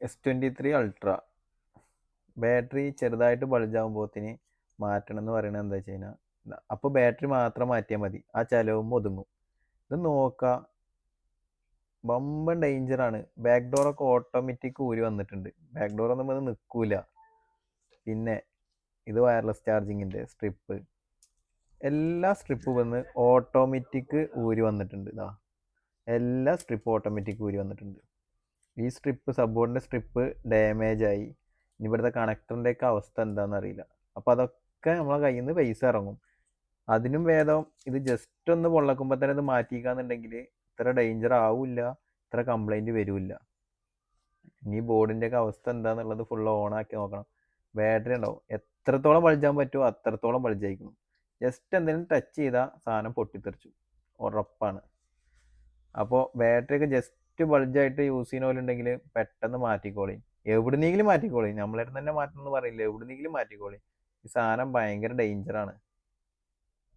S23 ultra battery ചെറുതായിട്ട് ബൾജാകുമ്പോത്തിന് മാറ്റണം എന്ന് പറയുന്നത് എന്താ വെച്ച് കഴിഞ്ഞാൽ, അപ്പോൾ ബാറ്ററി മാത്രം മാറ്റിയാൽ മതി, ആ ചെലവും ഒതുങ്ങും. ഇത് നോക്കുക, ബമ്പൻ ഡേഞ്ചറാണ്. ബാക്ക് ഡോറൊക്കെ ഓട്ടോമാറ്റിക് ഊരി വന്നിട്ടുണ്ട്. ബാക്ക് ഡോർ ഒന്നും ഇത് നിൽക്കൂല. പിന്നെ ഇത് വയർലെസ് ചാർജിങ്ങിൻ്റെ സ്ട്രിപ്പ്, എല്ലാ സ്ട്രിപ്പും വന്ന് ഓട്ടോമാറ്റിക് ഊരി വന്നിട്ടുണ്ട്. ഇതാ എല്ലാ സ്ട്രിപ്പ് ഓട്ടോമാറ്റിക് ഊരി വന്നിട്ടുണ്ട്. ഈ സ്ട്രിപ്പ് സബ്ബോർഡിൻ്റെ സ്ട്രിപ്പ് ഡാമേജ് ആയി. ഇനി ഇവിടുത്തെ കണക്ടറിൻ്റെയൊക്കെ അവസ്ഥ എന്താണെന്ന് അറിയില്ല. അപ്പോൾ അതൊക്കെ നമ്മളെ കയ്യിൽ നിന്ന് പൈസ ഇറങ്ങും. അതിനും ഭേദം ഇത് ജസ്റ്റ് ഒന്ന് പൊള്ളക്കുമ്പോൾ തന്നെ ഇത് മാറ്റിക്കാന്നുണ്ടെങ്കിൽ ഇത്ര ഡേഞ്ചർ ആവില്ല, ഇത്ര കംപ്ലൈൻറ്റ് വരില്ല. ഇനി ബോർഡിൻ്റെയൊക്കെ അവസ്ഥ എന്താണെന്നുള്ളത് ഫുൾ ഓണാക്കി നോക്കണം. ബാറ്ററി ഉണ്ടാവും, എത്രത്തോളം ബൾജാൻ പറ്റുമോ അത്രത്തോളം ബൾജായിരിക്കണം. ജസ്റ്റ് എന്തെങ്കിലും ടച്ച് ചെയ്താൽ സാധനം പൊട്ടിത്തെറിച്ചു, ഉറപ്പാണ്. അപ്പോൾ ബാറ്ററി ഒക്കെ ജസ്റ്റ് ബൾജായിട്ട് യൂസ് ചെയ്യുന്ന പോലെ ഉണ്ടെങ്കിൽ പെട്ടെന്ന് മാറ്റിക്കോളി. എവിടുന്നെങ്കിലും മാറ്റിക്കോളി, നമ്മളെ തന്നെ മാറ്റണം എന്ന് പറയില്ല, എവിടുന്നെങ്കിലും മാറ്റിക്കോളി. ഈ സാധനം ഭയങ്കര ഡേഞ്ചറാണ്.